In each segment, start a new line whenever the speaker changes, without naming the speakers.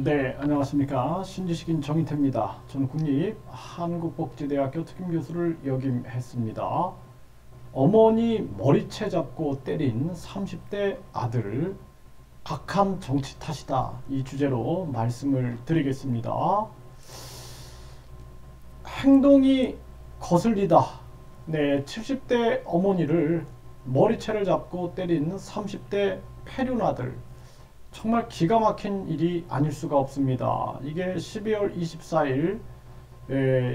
네, 안녕하십니까. 신지식인 정인태입니다. 저는 국립한국복지대학교 특임교수를 역임했습니다. 어머니 머리채 잡고 때린 30대 아들을 악한 정치 탓이다. 이 주제로 말씀을 드리겠습니다. 행동이 거슬리다. 네, 70대 어머니를 머리채를 잡고 때린 30대 폐륜 아들. 정말 기가 막힌 일이 아닐 수가 없습니다. 이게 12월 24일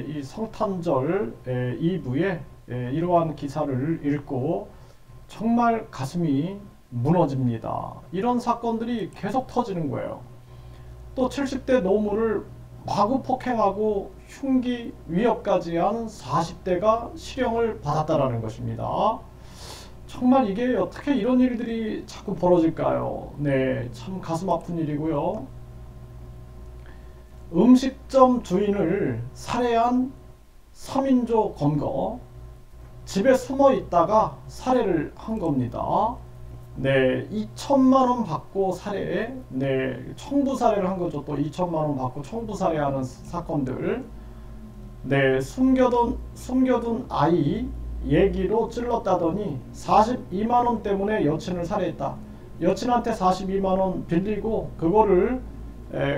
이 성탄절 이브에 이러한 기사를 읽고 정말 가슴이 무너집니다. 이런 사건들이 계속 터지는 거예요. 또 70대 노무를 마구 폭행하고 흉기 위협까지 한 40대가 실형을 받았다라는 것입니다. 정말 이게 어떻게 이런 일들이 자꾸 벌어질까요? 네, 참 가슴 아픈 일이고요. 음식점 주인을 살해한 3인조 검거, 집에 숨어 있다가 살해를 한 겁니다. 네, 2천만 원 받고 살해, 네, 청부 살해를 한 거죠. 또 2천만 원 받고 청부 살해하는 사건들. 네, 숨겨둔 아이 얘기로 찔렀다더니 42만원 때문에 여친을 살해했다. 여친한테 42만원 빌리고 그거를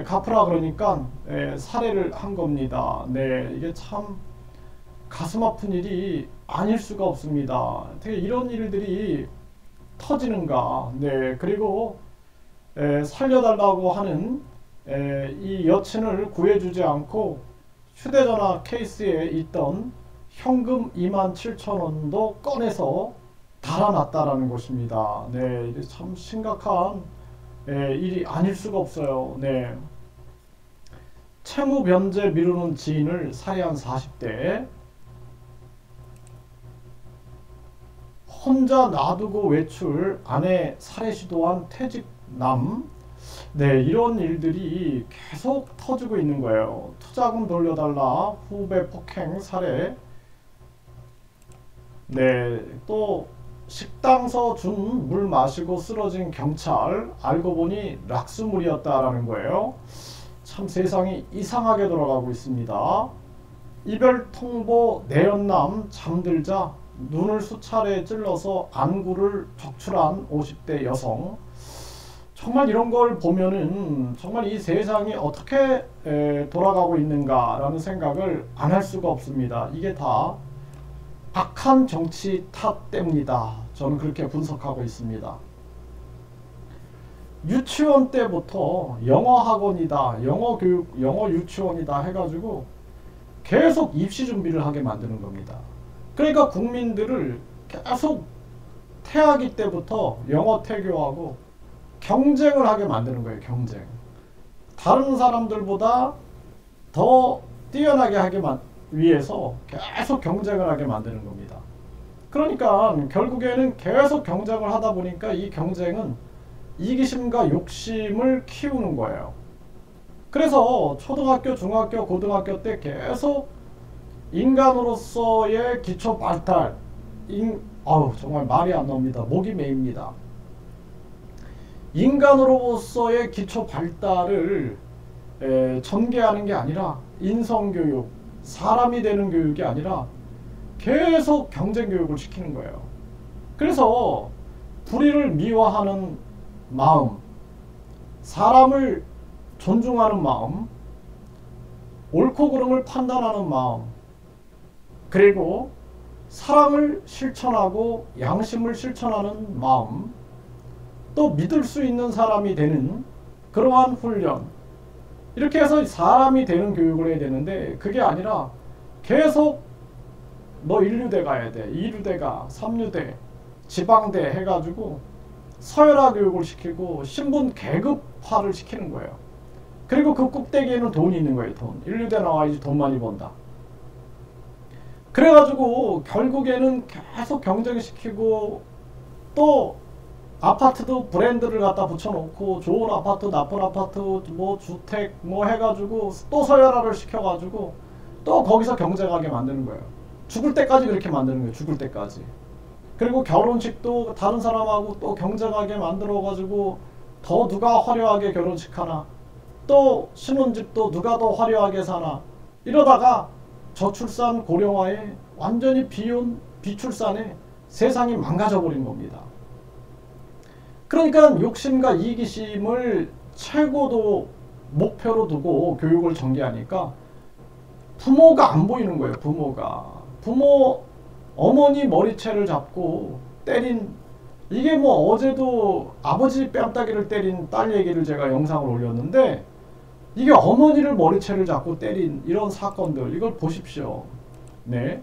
갚으라 그러니까 살해를 한 겁니다. 네, 이게 참 가슴 아픈 일이 아닐 수가 없습니다. 어떻게 이런 일들이 터지는가. 네, 그리고 살려달라고 하는 이 여친을 구해주지 않고 휴대전화 케이스에 있던 현금 27,000원도 꺼내서 달아났다라는 것입니다. 네, 이게 참 심각한 일이 아닐 수가 없어요. 네, 채무 변제 미루는 지인을 살해한 40대, 혼자 놔두고 외출, 아내 살해 시도한 퇴직남. 네, 이런 일들이 계속 터지고 있는 거예요. 투자금 돌려달라, 후배 폭행, 살해. 네, 또 식당서 준 물 마시고 쓰러진 경찰, 알고 보니 락스물이었다라는 거예요. 참 세상이 이상하게 돌아가고 있습니다. 이별 통보 내연남 잠들자 눈을 수차례 찔러서 안구를 적출한 50대 여성. 정말 이런 걸 보면은 정말 이 세상이 어떻게 돌아가고 있는가라는 생각을 안 할 수가 없습니다. 이게 다 악한 정치 탓 때문이다. 저는 그렇게 분석하고 있습니다. 유치원 때부터 영어 학원이다, 영어 교육, 영어 유치원이다 해가지고 계속 입시 준비를 하게 만드는 겁니다. 그러니까 국민들을 계속 태아기 때부터 영어 태교하고 경쟁을 하게 만드는 거예요. 경쟁. 다른 사람들보다 더 뛰어나게 하게 위해서 계속 경쟁을 하게 만드는 겁니다. 그러니까 결국에는 계속 경쟁을 하다 보니까 이 경쟁은 이기심과 욕심을 키우는 거예요. 그래서 초등학교, 중학교, 고등학교 때 계속 인간으로서의 기초 발달, 정말 말이 안 나옵니다. 목이 메입니다. 인간으로서의 기초 발달을 전개하는 게 아니라 인성교육, 사람이 되는 교육이 아니라 계속 경쟁 교육을 시키는 거예요. 그래서 불의를 미화하는 마음, 사람을 존중하는 마음, 옳고 그름을 판단하는 마음, 그리고 사랑을 실천하고 양심을 실천하는 마음, 또 믿을 수 있는 사람이 되는 그러한 훈련, 이렇게 해서 사람이 되는 교육을 해야 되는데 그게 아니라 계속 너 1류대 가야 돼, 2류대 가, 3류대, 지방대 해가지고 서열화 교육을 시키고 신분 계급화를 시키는 거예요. 그리고 그 꼭대기에는 돈이 있는 거예요. 돈. 1류대 나와야지 돈 많이 번다. 그래가지고 결국에는 계속 경쟁시키고 또 아파트도 브랜드를 갖다 붙여놓고 좋은 아파트, 나쁜 아파트, 뭐 주택 뭐 해가지고 또 서열화를 시켜가지고 또 거기서 경쟁하게 만드는 거예요. 죽을 때까지 그렇게 만드는 거예요. 죽을 때까지. 그리고 결혼식도 다른 사람하고 또 경쟁하게 만들어가지고 더 누가 화려하게 결혼식 하나, 또 신혼집도 누가 더 화려하게 사나, 이러다가 저출산 고령화에 완전히 비출산에 세상이 망가져 버린 겁니다. 그러니까 욕심과 이기심을 최고도 목표로 두고 교육을 전개하니까 부모가 안 보이는 거예요. 부모 어머니 머리채를 잡고 때린, 이게 뭐 어제도 아버지 뺨따기를 때린 딸 얘기를 제가 영상을 올렸는데, 이게 어머니를 머리채를 잡고 때린 이런 사건들, 이걸 보십시오. 네,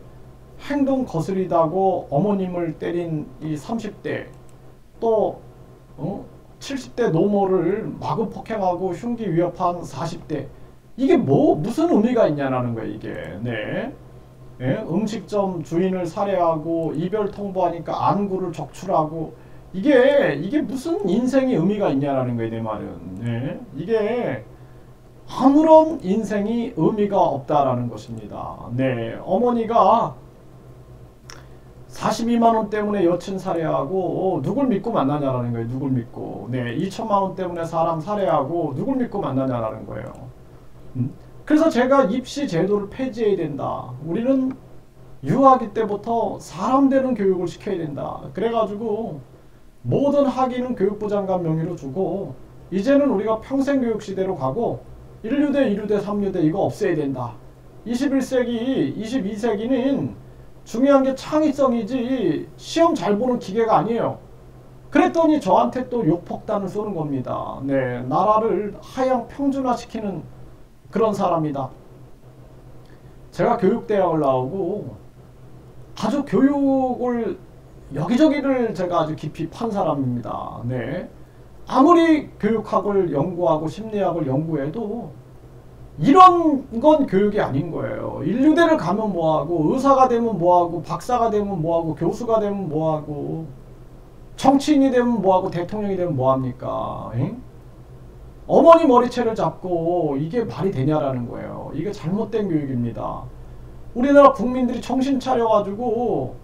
행동 거스리다고 어머님을 때린 이 30대, 또 70대 노모를 마구 폭행하고 흉기 위협한 40대, 이게 무슨 의미가 있냐라는 거예요, 이게. 네. 예? 음식점 주인을 살해하고 이별 통보하니까 안구를 적출하고, 이게 무슨 인생의 의미가 있냐라는 거예요, 내 말은. 네. 이게 아무런 인생이 의미가 없다라는 것입니다. 네. 어머니가 42만 원 때문에 여친 살해하고 누굴 믿고 만나냐라는 거예요. 누굴 믿고. 네. 2천만 원 때문에 사람 살해하고 누굴 믿고 만나냐라는 거예요. 그래서 제가 입시 제도를 폐지해야 된다. 우리는 유아기 때부터 사람 되는 교육을 시켜야 된다. 그래가지고 모든 학위는 교육부 장관 명의로 주고, 이제는 우리가 평생교육 시대로 가고 1류대, 2류대, 3류대 이거 없애야 된다. 21세기, 22세기는 중요한 게 창의성이지 시험 잘 보는 기계가 아니에요. 그랬더니 저한테 또 욕폭탄을 쏘는 겁니다. 네, 나라를 하향 평준화시키는 그런 사람이다. 제가 교육대학을 나오고 아주 교육을 여기저기를 제가 아주 깊이 판 사람입니다. 네. 아무리 교육학을 연구하고 심리학을 연구해도 이런 건 교육이 아닌 거예요. 인류대를 가면 뭐하고, 의사가 되면 뭐하고, 박사가 되면 뭐하고, 교수가 되면 뭐하고, 정치인이 되면 뭐하고, 대통령이 되면 뭐합니까? 응? 어머니 머리채를 잡고 이게 말이 되냐라는 거예요. 이게 잘못된 교육입니다. 우리나라 국민들이 정신 차려가지고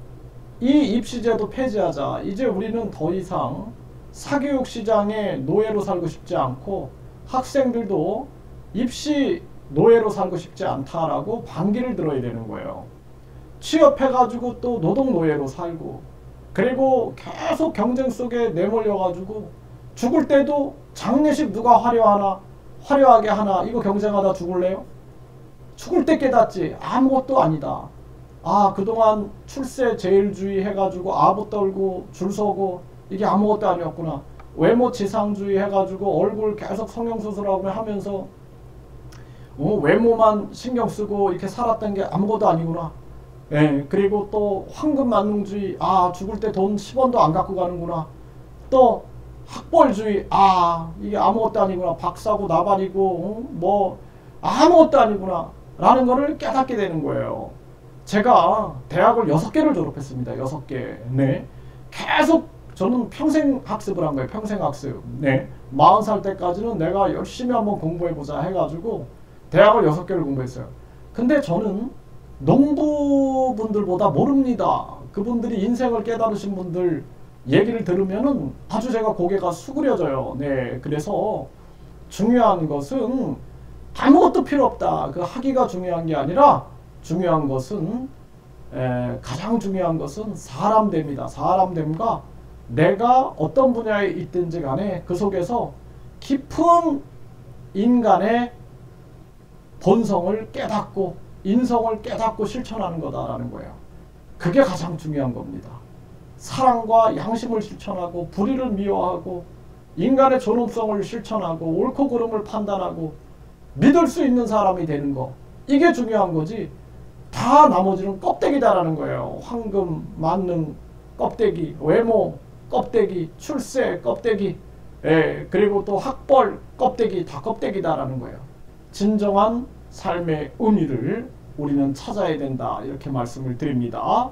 이 입시제도 폐지하자. 이제 우리는 더 이상 사교육 시장의 노예로 살고 싶지 않고, 학생들도 입시 노예로 살고 싶지 않다라고 반기를 들어야 되는 거예요. 취업해가지고 또 노동 노예로 살고, 그리고 계속 경쟁 속에 내몰려가지고 죽을 때도 장례식 누가 화려하게 하나, 이거 경쟁하다 죽을래요? 죽을 때 깨닫지 아무것도 아니다. 아, 그동안 출세 제일주의 해가지고 아부 떨고 줄 서고 이게 아무것도 아니었구나. 외모 지상주의 해가지고 얼굴 계속 성형수술하고 하면서 외모만 신경 쓰고 이렇게 살았던 게 아무것도 아니구나. 예, 그리고 또 황금만능주의, 아, 죽을 때 돈 10원도 안 갖고 가는구나. 또 학벌주의, 아, 이게 아무것도 아니구나. 박사고 나발이고 뭐 아무것도 아니구나 라는 거를 깨닫게 되는 거예요. 제가 대학을 6개를 졸업했습니다. 6개. 네. 계속 저는 평생 학습을 한 거예요. 평생 학습. 네. 40살 때까지는 내가 열심히 한번 공부해보자 해가지고 대학을 6개를 공부했어요. 근데 저는 농부분들보다 모릅니다. 그분들이 인생을 깨달으신 분들 얘기를 들으면은 아주 제가 고개가 수그려져요. 네. 그래서 중요한 것은 아무것도 필요 없다. 그 학위가 중요한 게 아니라 중요한 것은 가장 중요한 것은 사람됨이다. 사람됨과 내가 어떤 분야에 있든지 간에 그 속에서 깊은 인간의 본성을 깨닫고 인성을 깨닫고 실천하는 거다라는 거예요. 그게 가장 중요한 겁니다. 사랑과 양심을 실천하고 불의를 미워하고 인간의 존엄성을 실천하고 옳고 그름을 판단하고 믿을 수 있는 사람이 되는 거, 이게 중요한 거지. 다 나머지는 껍데기다라는 거예요. 황금, 만능, 껍데기, 외모, 껍데기, 출세, 껍데기, 그리고 또 학벌, 껍데기, 다 껍데기다라는 거예요. 진정한 삶의 의미를 우리는 찾아야 된다, 이렇게 말씀을 드립니다.